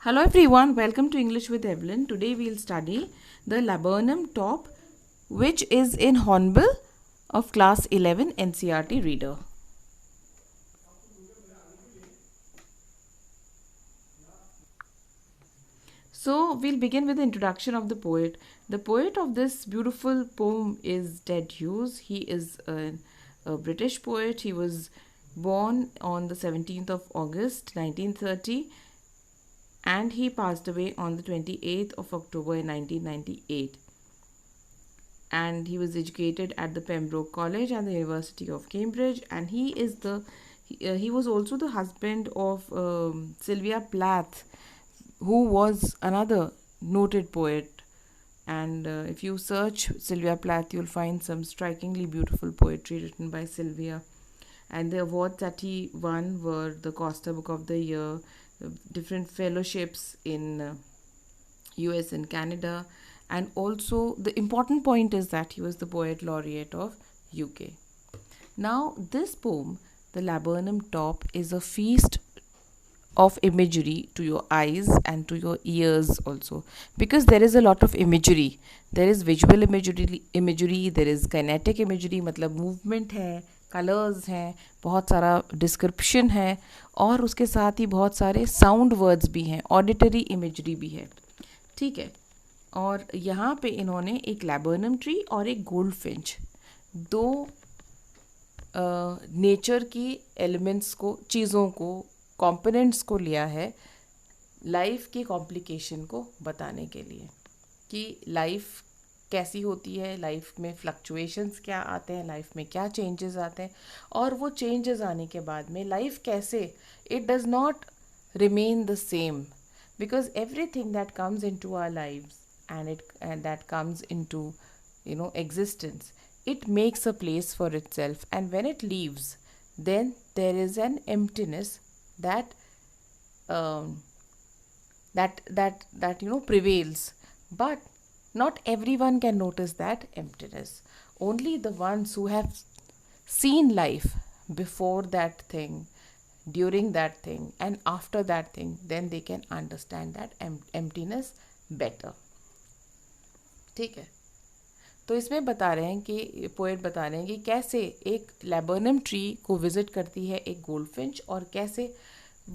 Hello everyone, welcome to English with Evelyn. Today we'll study the laburnum top, which is in Hornbill of class 11 NCERT reader. So we'll begin with the introduction of the poet. The poet of this beautiful poem is Ted Hughes. He is a British poet. He was born on the 17th of August 1930 and he passed away on the 28th of October in 1998. And he was educated at the Pembroke College and the University of Cambridge, and he was also the husband of Sylvia Plath, who was another noted poet. And if you search Sylvia Plath, you'll find some strikingly beautiful poetry written by Sylvia. And the awards that he won were the Costa Book of the Year, different fellowships in US and Canada, and also the important point is that he was the poet laureate of UK. Now this poem, The Laburnum Top, is a feast of imagery to your eyes and to your ears also, because there is a lot of imagery. There is visual imagery, there is kinetic imagery, मतलब movement है, colours हैं, बहुत सारा description है, और उसके साथ ही बहुत सारे साउंड वर्ड्स भी हैं, ऑडिटरी इमेजरी भी है. ठीक है. और यहाँ पे इन्होंने एक लैबर्नम ट्री और एक गोल्ड फिंच, दो नेचर की एलिमेंट्स को, चीज़ों को, कंपोनेंट्स को लिया है लाइफ की कॉम्प्लिकेशन को बताने के लिए कि लाइफ कैसी होती है, लाइफ में फ्लक्चुएशंस क्या आते हैं, लाइफ में क्या चेंजेस आते हैं, और वो चेंजेस आने के बाद में लाइफ कैसे, it does not remain the same, because everything that comes into our lives and that comes into existence, it makes a place for itself, and when it leaves, then there is an emptiness that prevails. But not everyone can notice that emptiness. Only the ones who have seen life before that thing, during that thing, and after that thing, then they can understand that emptiness better. ठीक है. तो इसमें बता रहे हैं कि poet बता रहे हैं कि कैसे एक लैबर्नम ट्री को विज़िट करती है एक गोल्डफिंच, और कैसे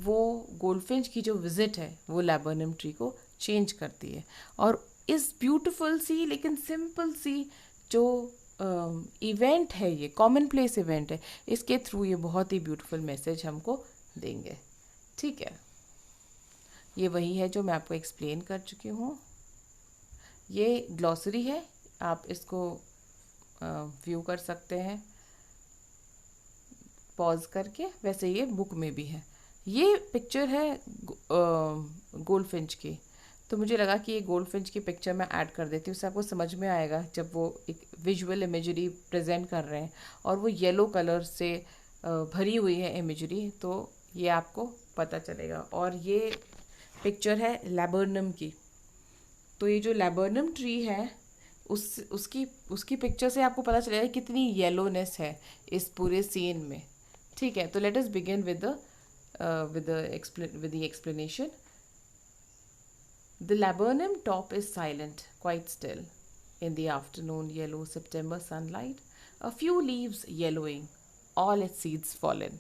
वो गोल्डफिंच की जो विज़िट है वो लैबर्नम ट्री को चेंज करती है. और इस ब्यूटीफुल सी लेकिन सिंपल सी जो इवेंट है, ये कॉमन प्लेस इवेंट है, इसके थ्रू ये बहुत ही ब्यूटीफुल मैसेज हमको देंगे. ठीक है. ये वही है जो मैं आपको एक्सप्लेन कर चुकी हूँ. ये ग्लॉसरी है, आप इसको व्यू कर सकते हैं पॉज करके. वैसे ये बुक में भी है. ये पिक्चर है गोल्डफिंच की, तो मुझे लगा कि ये गोल्डफिंच की पिक्चर मैं ऐड कर देती हूँ, उससे आपको समझ में आएगा जब वो एक विजुअल इमेजरी प्रेजेंट कर रहे हैं और वो येलो कलर से भरी हुई है इमेजरी, तो ये आपको पता चलेगा. और ये पिक्चर है लैबर्नम की. तो ये जो लैबर्नम ट्री है उसकी पिक्चर से आपको पता चलेगा कितनी येलोनेस है इस पूरे सीन में. ठीक है. तो let us begin with the explanation. The laburnum top is silent, quite still in the afternoon yellow September sunlight, a few leaves yellowing, all its seeds fallen.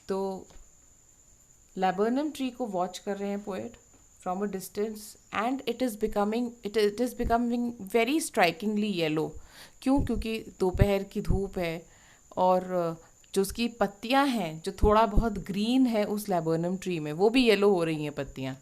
तो laburnum tree को watch कर रहे हैं poet from a distance, and it is becoming very strikingly yellow. क्यों? क्योंकि दोपहर की धूप है और जो उसकी पत्तियां हैं जो थोड़ा बहुत ग्रीन है उस लैबर्नम ट्री में, वो भी येलो हो रही हैं पत्तियां.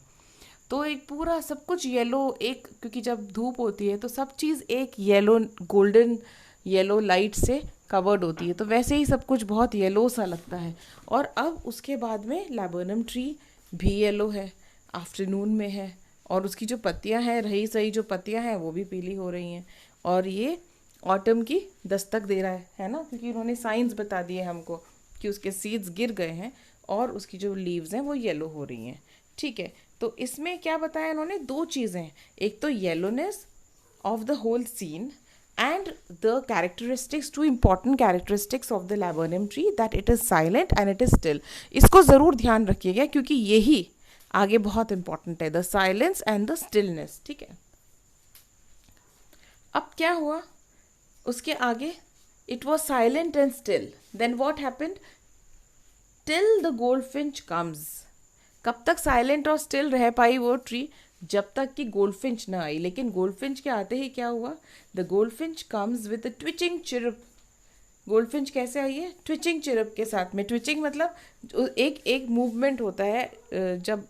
तो एक पूरा सब कुछ येलो, एक क्योंकि जब धूप होती है तो सब चीज़ एक येलो, गोल्डन येलो लाइट से कवर्ड होती है, तो वैसे ही सब कुछ बहुत येलो सा लगता है. और अब उसके बाद में लैबर्नम ट्री भी येलो है, आफ्टरनून में है, और उसकी जो पत्तियां हैं, रही सही जो पत्तियां हैं वो भी पीली हो रही हैं, और ये ऑटम की दस्तक दे रहा है ना, क्योंकि उन्होंने साइंस बता दिए हमको कि उसके सीड्स गिर गए हैं और उसकी जो लीव्स हैं वो येलो हो रही हैं. ठीक है. तो इसमें क्या बताया इन्होंने, दो चीज़ें, एक तो yellowness of the whole scene and the characteristics, two important characteristics of the laburnum tree, that it is silent and it is still. इसको ज़रूर ध्यान रखिएगा क्योंकि यही आगे बहुत इंपॉर्टेंट है, the silence and the stillness, ठीक है। अब क्या हुआ उसके आगे, it was silent and still, then what happened, till the goldfinch comes. कब तक साइलेंट और स्टिल रह पाई वो ट्री, जब तक कि गोल्डफिंच ना आई। लेकिन गोल्डफिंच के आते ही क्या हुआ, the goldfinch comes with twitching chirp. Goldfinch कैसे आई है, ट्विचिंग चिरप के साथ में। ट्विचिंग मतलब एक एक मूवमेंट होता है, जब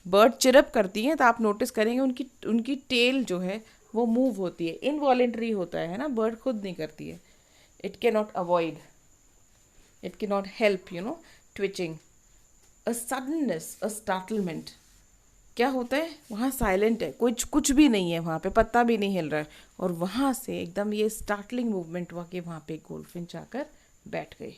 बर्ड चिरप करती हैं तो आप नोटिस करेंगे उनकी उनकी टेल जो है वो मूव होती है, इनवॉलेंट्री होता है ना, बर्ड खुद नहीं करती है, it can not avoid, it can not help, twitching. A suddenness, a startlement, क्या होता है वहाँ साइलेंट है, कुछ भी नहीं है वहाँ पे, पत्ता भी नहीं हिल रहा है, और वहाँ से एकदम ये स्टार्टलिंग मूवमेंट हुआ कि वहाँ पे गोल्डफिंच आकर बैठ गई,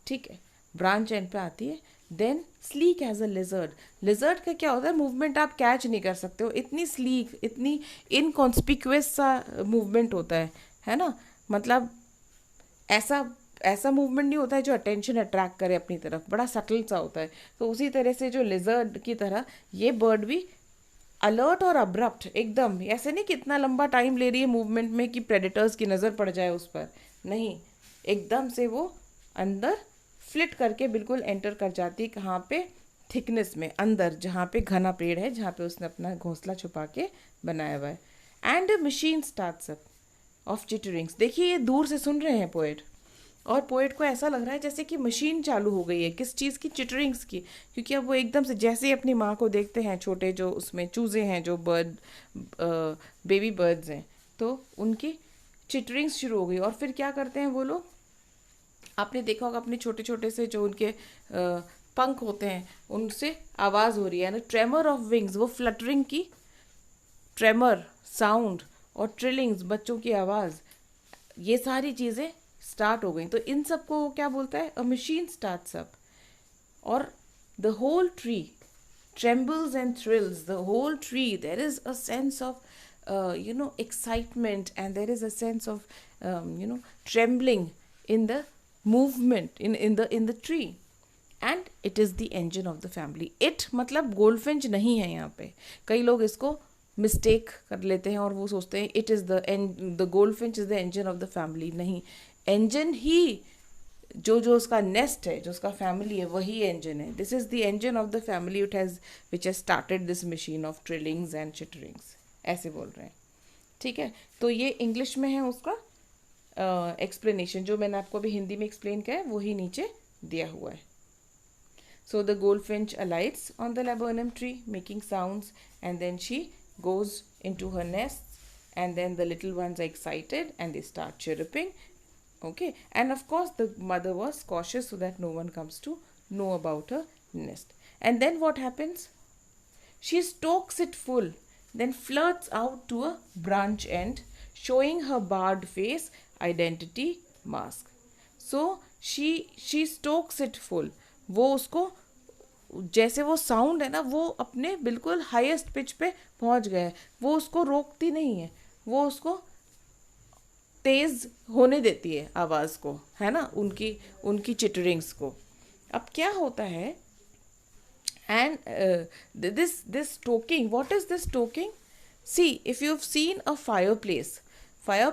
ठीक है। ब्रांच एंड पे आती है, then sleek as a lizard. Lizard का क्या होता है, मूवमेंट आप कैच नहीं कर सकते हो, इतनी स्लीक, इतनी इनकॉन्स्पिक्यूअस सा मूवमेंट होता है ना, मतलब ऐसा ऐसा मूवमेंट नहीं होता है जो अटेंशन अट्रैक्ट करे अपनी तरफ, बड़ा सटल सा होता है। तो उसी तरह से जो लिजर्ड की तरह ये बर्ड भी अलर्ट और अब्रप्ट, एकदम ऐसे नहीं कि इतना लंबा टाइम ले रही है मूवमेंट में कि प्रेडेटर्स की नज़र पड़ जाए उस पर, नहीं, एकदम से वो अंदर फ्लिट करके बिल्कुल एंटर कर जाती है, कहाँ पे, थिकनेस में, अंदर जहाँ पे घना पेड़ है, जहाँ पे उसने अपना घोंसला छुपा के बनाया हुआ है। And machine starts up of चिटरिंग्स। देखिए ये दूर से सुन रहे हैं पोएट, और पोएट को ऐसा लग रहा है जैसे कि मशीन चालू हो गई है, किस चीज़ की, चिटरिंग्स की, क्योंकि अब वो एकदम से जैसे ही अपनी माँ को देखते हैं, छोटे जो उसमें चूज़े हैं, जो बर्ड, बेबी बर्ड्स हैं, तो उनकी चिटरिंग्स शुरू हो गई। और फिर क्या करते हैं वो लोग, आपने देखा होगा अपने छोटे छोटे से जो उनके पंख होते हैं उनसे आवाज़ हो रही है ना, ट्रेमर ऑफ विंग्स, वो फ्लटरिंग की ट्रेमर साउंड और ट्रिलिंग्स, बच्चों की आवाज़, ये सारी चीज़ें स्टार्ट हो गई। तो इन सब को क्या बोलता है, अ मशीन स्टार्ट्स अप, और the whole tree trembles and thrills, the whole tree, there is a sense of excitement, and there is a sense of trembling in the movement in the tree, and it is the engine of the family. It मतलब goldfinch नहीं है यहाँ पे, कई लोग इसको mistake कर लेते हैं और वो सोचते हैं it is the goldfinch is the engine of the family. नहीं, इंजन ही जो उसका नेस्ट है, जो उसका फैमिली है, वही इंजन है। This is the engine of the family which has started this machine of trillings and चिटरिंग्स, ऐसे बोल रहे हैं, ठीक है। तो ये इंग्लिश में है उसका एक्सप्लेनेशन, जो मैंने आपको अभी हिंदी में एक्सप्लेन किया है वही नीचे दिया हुआ है। So the goldfinch alights on the laburnum tree, making sounds, and then she goes into her nest, and then the little ones are excited and they start chirping. Okay, and of course the mother was cautious so that no one comes to know about her nest. And then what happens? She stokes it full, then flirts out to a branch end, showing her barred face, identity, mask. So she stokes it full. वो उसको, जैसे वो sound है ना, वो अपने बिल्कुल highest pitch पे पहुंच गया है, वो उसको रोकती नहीं है, वो उसको तेज होने देती है आवाज़ को, है ना, उनकी उनकी चिटरिंग्स को। अब क्या होता है, and this talking, what is this talking? See if you have seen a fire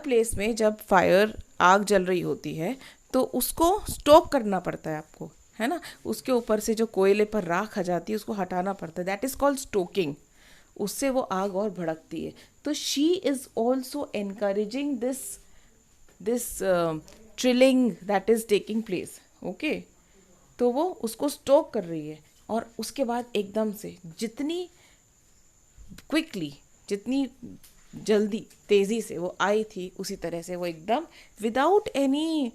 place में जब फायर, आग जल रही होती है तो उसको स्टोक करना पड़ता है आपको, है ना, उसके ऊपर से जो कोयले पर राख आ जाती है उसको हटाना पड़ता है, दैट इज कॉल्ड स्टोकिंग। उससे वो आग और भड़कती है। तो she is also encouraging this trilling that is taking place, okay. तो वो उसको स्टोक कर रही है, और उसके बाद एकदम से जितनी क्विकली, जितनी जल्दी, तेज़ी से वो आई थी, उसी तरह से वो एकदम without any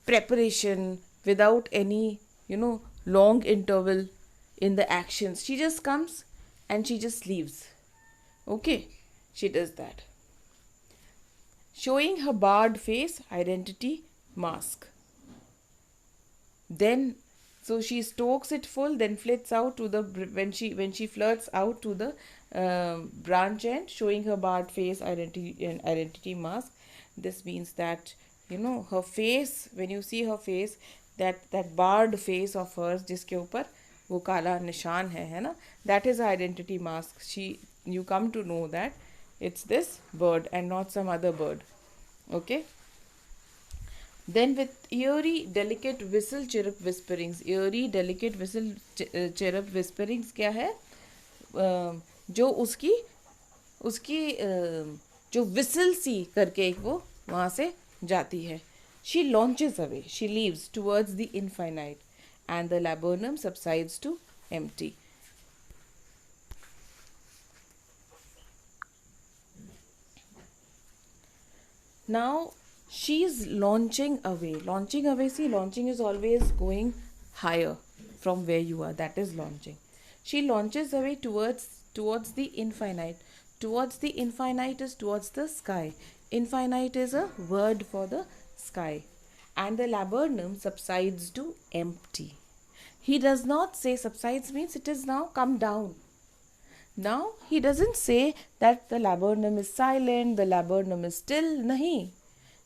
preparation, without any long interval in the actions, she just comes and she just leaves, okay. She does that, showing her barred face, identity, mask. Then so she stokes it full, then flits out to the, when she flirts out to the branch end, showing her barred face, identity, mask. This means that her face, when you see her face, that barred face of hers, जिसके ऊपर वो काला निशान है ना, that is her identity mask. You come to know that it's this bird and not some other bird. Okay. Then with eerie delicate whistle chirrup whisperings, eerie delicate whistle chirrup whisperings क्या है? जो उसकी उसकी जो whistle सी करके वो वहाँ से जाती है. She launches away, she leaves towards the infinite, and the laburnum subsides to empty. Now she is launching away. Launching away, see, launching is always going higher from where you are. That is launching. She launches away towards the infinite. Towards the infinite is towards the sky. Infinite is a word for the sky. And the laburnum subsides to empty. He does not say subsides means it is now come down. Now he doesn't say that the laburnum is silent, the laburnum is still. Nahi.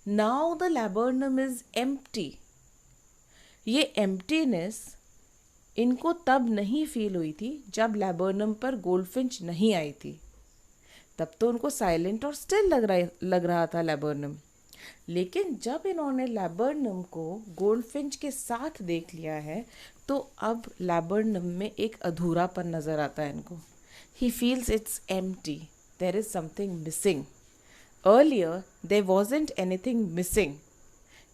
Now the laburnum is empty. ये emptiness इनको तब नहीं feel हुई थी जब laburnum पर goldfinch नहीं आई थी. तब तो उनको साइलेंट और स्टिल लग रहा था लैबर्नम. लेकिन जब इन्होंने लैबर्नम को गोल्डफिंच के साथ देख लिया है तो अब लैबर्नम में एक अधूरापन नज़र आता है इनको. He feels it's empty. There is something missing. Earlier, there wasn't anything missing.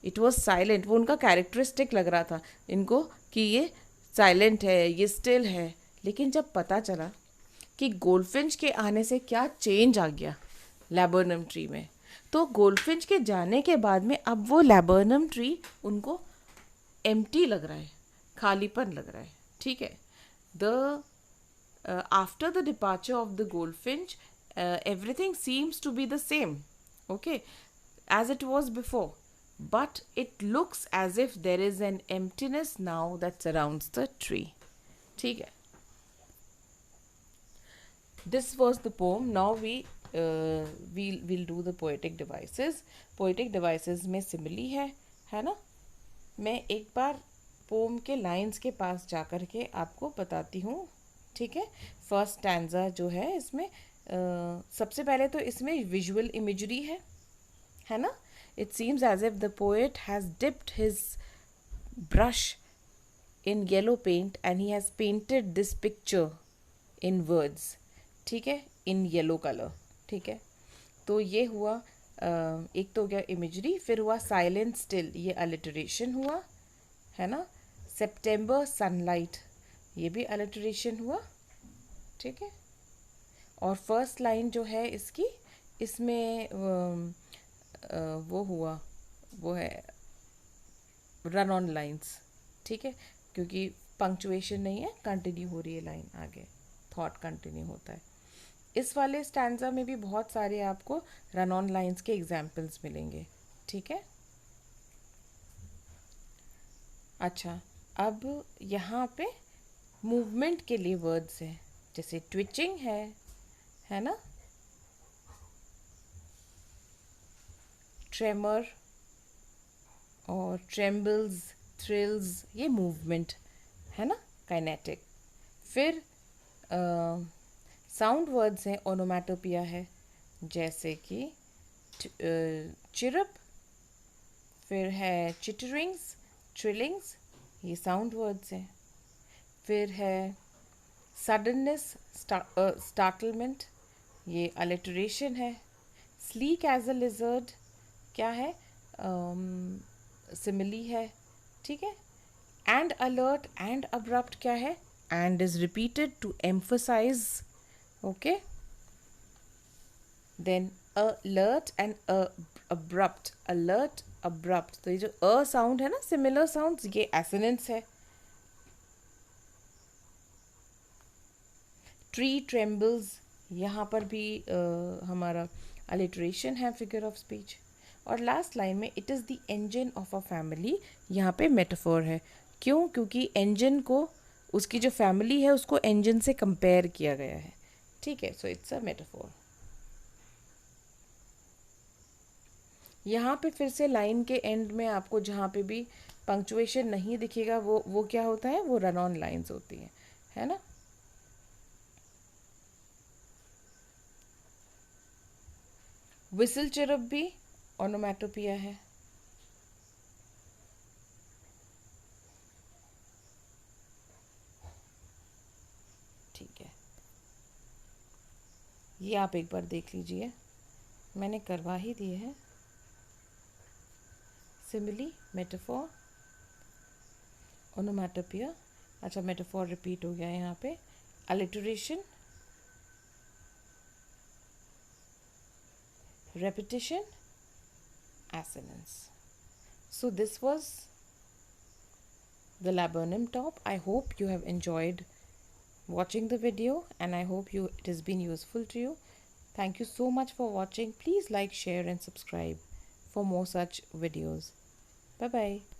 It was silent. वो उनका कैरेक्टरिस्टिक लग रहा था इनको कि ये साइलेंट है, ये स्टिल है. लेकिन जब पता चला कि गोल्डफिंच के आने से क्या चेंज आ गया लैबर्नम ट्री में, तो गोल्डफिंच के जाने के बाद में अब वो लैबर्नम ट्री उनको एम्प्टी लग रहा है, खालीपन लग रहा है. ठीक है. After the departure of the goldfinch, everything seems to be the same, okay, as it was before. But it looks as if there is an emptiness now that surrounds the tree. ठीक है. This was the poem. Now we'll do the poetic devices. Poetic devices में simile है ना. मैं एक बार pome के lines के पास जाकर के आपको बताती हूँ. ठीक है. फर्स्ट स्टैंजा जो है इसमें सबसे पहले तो इसमें विजुअल इमेजरी है ना. It seems as if the poet has dipped his brush in yellow paint and he has painted this picture in words. ठीक है. In yellow colour. ठीक है. तो ये हुआ एक तो हो गया इमेजरी. फिर हुआ साइलेंट स्टिल, ये अलिटरेशन हुआ है ना. सेप्टेम्बर सनलाइट, ये भी अलिटरेशन हुआ. ठीक है. और फर्स्ट लाइन जो है इसकी, इसमें वो हुआ, वो है रन ऑन लाइंस. ठीक है. क्योंकि पंक्चुएशन नहीं है, कंटिन्यू हो रही है लाइन आगे, थॉट कंटिन्यू होता है. इस वाले स्टैंजा में भी बहुत सारे आपको रन ऑन लाइंस के एग्जाम्पल्स मिलेंगे. ठीक है. अच्छा, अब यहाँ पे मूवमेंट के लिए वर्ड्स हैं, जैसे ट्विचिंग है ना, ट्रेमर और ट्रेम्बल्स, थ्रिल्स, ये मूवमेंट है ना, काइनेटिक. फिर साउंड वर्ड्स हैं, ओनोमैटोपिया है, जैसे कि चिरप. फिर है चिटरिंग्स, ट्रिलिंग्स, ये साउंड वर्ड्स हैं. फिर है सडननेस, स्टार्टलमेंट, ये अलिटरेशन है. स्लीक एज अ लिजर्ड क्या है, सिमिली है. ठीक है. एंड अलर्ट एंड अब्रप्ट क्या है, and is repeated to emphasise. Okay. Then alert and abrupt, alert abrupt, तो ये जो अ साउंड है ना, सिमिलर साउंड्स, ये एसोनेंस है. ट्री ट्रेम्बल्स, यहाँ पर भी हमारा अलिटरेशन है, फिगर ऑफ स्पीच. और लास्ट लाइन में it is the engine of a family, यहाँ पे मेटाफोर है. क्यों? क्योंकि इंजन को, उसकी जो फैमिली है उसको इंजन से कंपेयर किया गया है. ठीक है. So it's a metaphor. यहाँ पे फिर से लाइन के एंड में आपको जहाँ पे भी पंक्चुएशन नहीं दिखेगा, वो क्या होता है, वो रन ऑन लाइन्स होती हैं, है ना। विसल चिरप भी ओनोमैटोपिया है। ठीक है, ये आप एक बार देख लीजिए, मैंने करवा ही दिए हैं। सिमिली, मेटाफोर, ओनोमैटोपिया, अच्छा मेटाफोर रिपीट हो गया यहाँ पे, alliteration, repetition, assonance. So this was the laburnum top. I hope you have enjoyed watching the video, and I hope it has been useful to you. Thank you so much for watching. Please like, share and subscribe for more such videos. Bye bye.